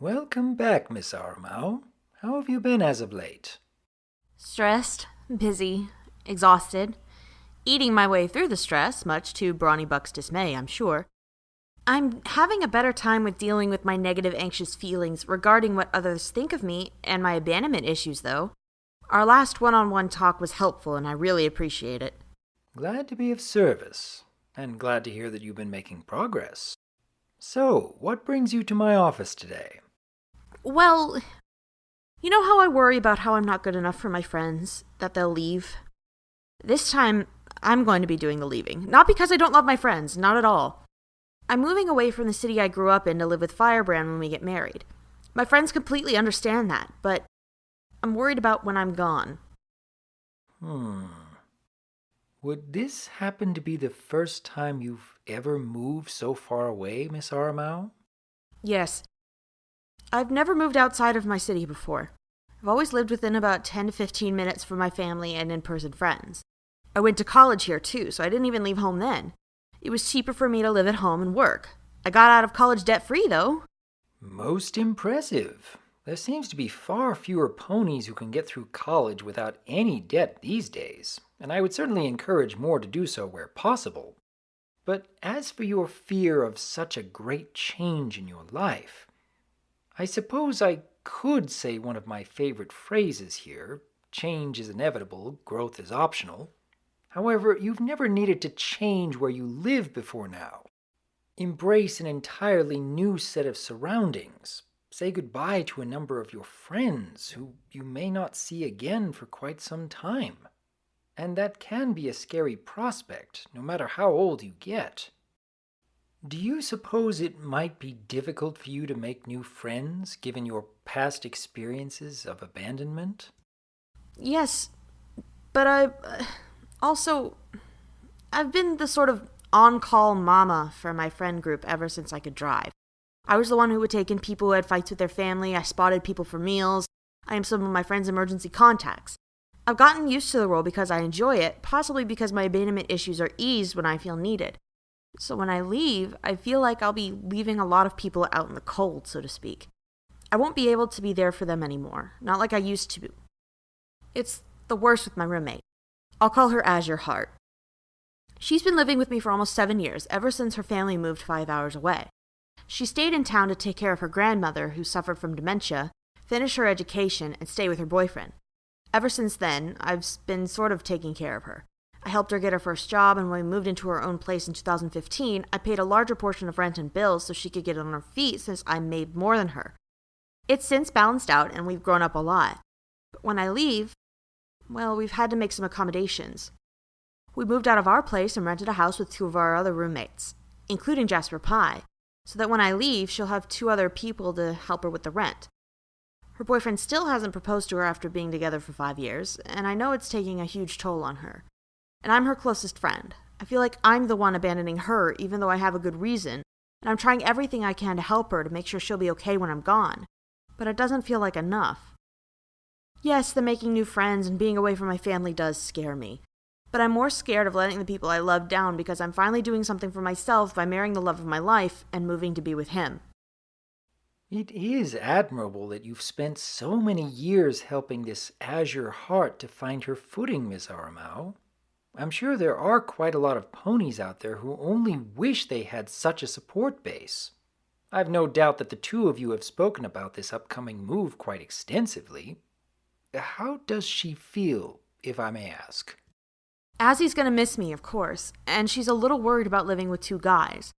Welcome back, Miss Aramau. How have you been as of late? Stressed, busy, exhausted. Eating my way through the stress, much to Brawny Buck's dismay, I'm sure. I'm having a better time with dealing with my negative, anxious feelings regarding what others think of me and my abandonment issues, though. Our last one-on-one talk was helpful, and I really appreciate it. Glad to be of service, and glad to hear that you've been making progress. So, what brings you to my office today? Well, you know how I worry about how I'm not good enough for my friends, that they'll leave? This time, I'm going to be doing the leaving. Not because I don't love my friends, not at all. I'm moving away from the city I grew up in to live with Firebrand when we get married. My friends completely understand that, but I'm worried about when I'm gone. Would this happen to be the first time you've ever moved so far away, Miss Aramau? Yes. I've never moved outside of my city before. I've always lived within about 10 to 15 minutes from my family and in-person friends. I went to college here too, so I didn't even leave home then. It was cheaper for me to live at home and work. I got out of college debt-free, though. Most impressive. There seems to be far fewer ponies who can get through college without any debt these days, and I would certainly encourage more to do so where possible. But as for your fear of such a great change in your life, I suppose I could say one of my favorite phrases here: change is inevitable, growth is optional. However, you've never needed to change where you live before now. Embrace an entirely new set of surroundings. Say goodbye to a number of your friends who you may not see again for quite some time. And that can be a scary prospect, no matter how old you get. Do you suppose it might be difficult for you to make new friends, given your past experiences of abandonment? Yes, but I've been the sort of on-call mama for my friend group ever since I could drive. I was the one who would take in people who had fights with their family, I spotted people for meals, I am some of my friends' emergency contacts. I've gotten used to the role because I enjoy it, possibly because my abandonment issues are eased when I feel needed. So when I leave, I feel like I'll be leaving a lot of people out in the cold, so to speak. I won't be able to be there for them anymore, not like I used to. It's the worst with my roommate. I'll call her Azure Heart. She's been living with me for almost 7 years, ever since her family moved 5 hours away. She stayed in town to take care of her grandmother, who suffered from dementia, finish her education, and stay with her boyfriend. Ever since then, I've been sort of taking care of her. I helped her get her first job, and when we moved into her own place in 2015, I paid a larger portion of rent and bills so she could get on her feet since I made more than her. It's since balanced out, and we've grown up a lot. But when I leave, well, we've had to make some accommodations. We moved out of our place and rented a house with 2 of our other roommates, including Jasper Pye, so that when I leave, she'll have 2 other people to help her with the rent. Her boyfriend still hasn't proposed to her after being together for 5 years, and I know it's taking a huge toll on her. And I'm her closest friend. I feel like I'm the one abandoning her, even though I have a good reason, and I'm trying everything I can to help her to make sure she'll be okay when I'm gone. But it doesn't feel like enough. Yes, the making new friends and being away from my family does scare me. But I'm more scared of letting the people I love down because I'm finally doing something for myself by marrying the love of my life and moving to be with him. It is admirable that you've spent so many years helping this Azure Heart to find her footing, Miss Aramau. I'm sure there are quite a lot of ponies out there who only wish they had such a support base. I've no doubt that the 2 of you have spoken about this upcoming move quite extensively. How does she feel, if I may ask? Azzy's gonna miss me, of course, and she's a little worried about living with 2 guys.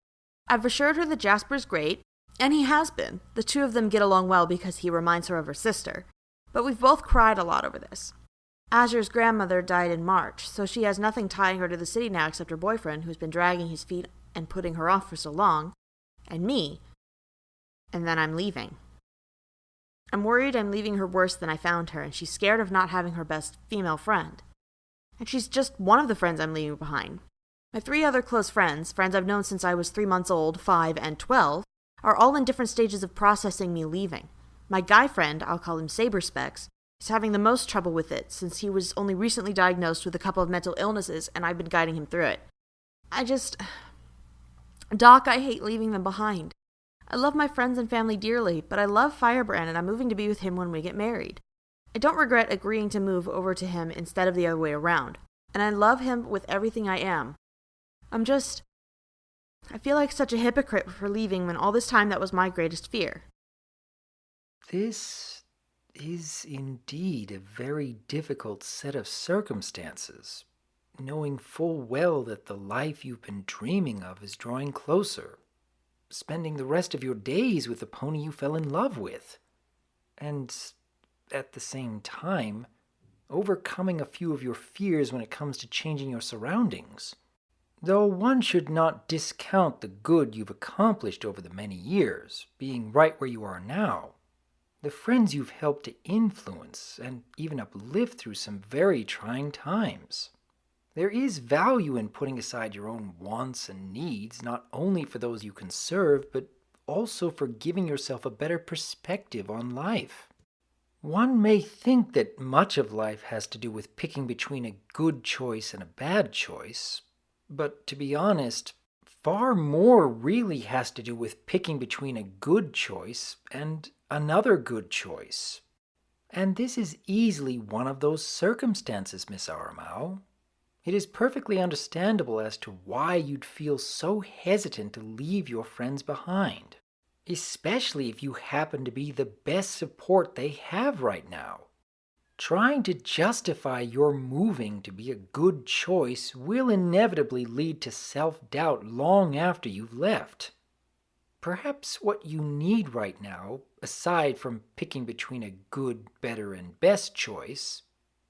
I've assured her that Jasper's great, and he has been. The 2 of them get along well because he reminds her of her sister. But we've both cried a lot over this. Azure's grandmother died in March, so she has nothing tying her to the city now except her boyfriend, who's been dragging his feet and putting her off for so long, and me. And then I'm leaving. I'm worried I'm leaving her worse than I found her, and she's scared of not having her best female friend. And she's just one of the friends I'm leaving behind. My 3 other close friends I've known since I was 3 months old, 5, and 12, are all in different stages of processing me leaving. My guy friend, I'll call him Saber Specs, is having the most trouble with it since he was only recently diagnosed with a couple of mental illnesses and I've been guiding him through it. Doc, I hate leaving them behind. I love my friends and family dearly, but I love Firebrand and I'm moving to be with him when we get married. I don't regret agreeing to move over to him instead of the other way around, and I love him with everything I am. I feel like such a hypocrite for leaving when all this time that was my greatest fear. This is indeed a very difficult set of circumstances, knowing full well that the life you've been dreaming of is drawing closer, spending the rest of your days with the pony you fell in love with, and at the same time, overcoming a few of your fears when it comes to changing your surroundings. Though one should not discount the good you've accomplished over the many years, being right where you are now. The friends you've helped to influence and even uplift through some very trying times. There is value in putting aside your own wants and needs, not only for those you can serve, but also for giving yourself a better perspective on life. One may think that much of life has to do with picking between a good choice and a bad choice, but to be honest, far more really has to do with picking between a good choice and another good choice. And this is easily one of those circumstances, Miss Aramau. It is perfectly understandable as to why you'd feel so hesitant to leave your friends behind, especially if you happen to be the best support they have right now. Trying to justify your moving to be a good choice will inevitably lead to self-doubt long after you've left. Perhaps what you need right now, aside from picking between a good, better, and best choice,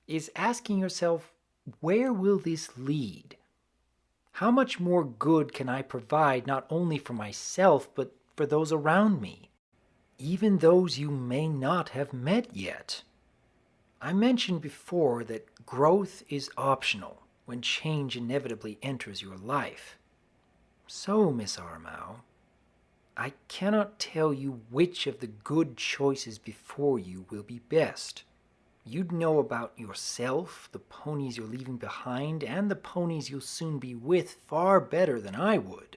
is asking yourself, where will this lead? How much more good can I provide not only for myself, but for those around me, even those you may not have met yet? I mentioned before that growth is optional when change inevitably enters your life. So, Miss Aramau, I cannot tell you which of the good choices before you will be best. You'd know about yourself, the ponies you're leaving behind, and the ponies you'll soon be with far better than I would.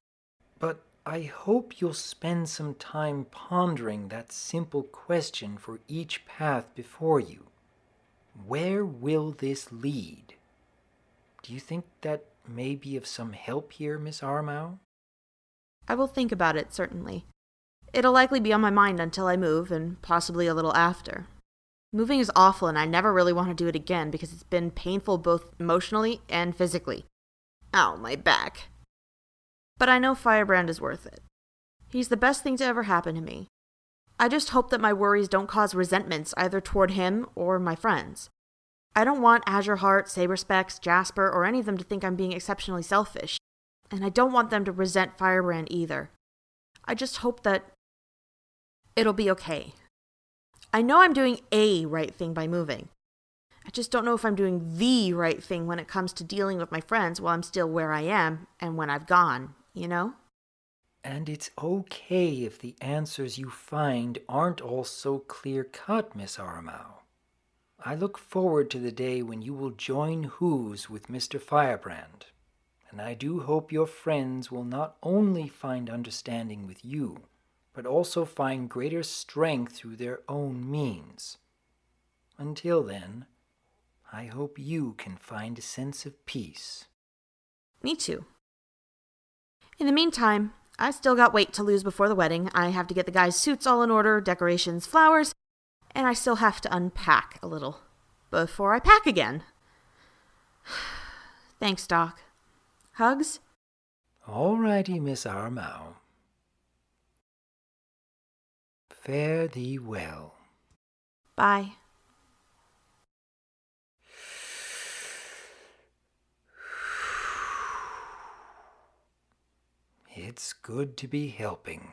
But I hope you'll spend some time pondering that simple question for each path before you. Where will this lead? Do you think that may be of some help here, Miss Aramau? I will think about it, certainly. It'll likely be on my mind until I move, and possibly a little after. Moving is awful, and I never really want to do it again because it's been painful both emotionally and physically. Ow, my back. But I know Firebrand is worth it. He's the best thing to ever happen to me. I just hope that my worries don't cause resentments either toward him or my friends. I don't want Azure Heart, Saberspecs, Jasper, or any of them to think I'm being exceptionally selfish. And I don't want them to resent Firebrand either. I just hope that it'll be okay. I know I'm doing a right thing by moving. I just don't know if I'm doing the right thing when it comes to dealing with my friends while I'm still where I am and when I've gone, you know? And it's okay if the answers you find aren't all so clear-cut, Miss Aramau. I look forward to the day when you will join Who's with Mr. Firebrand, and I do hope your friends will not only find understanding with you, but also find greater strength through their own means. Until then, I hope you can find a sense of peace. Me too. In the meantime, I still got weight to lose before the wedding. I have to get the guys' suits all in order, decorations, flowers, and I still have to unpack a little before I pack again. Thanks, Doc. Hugs? All righty, Miss Aramau. Fare thee well. Bye. It's good to be helping.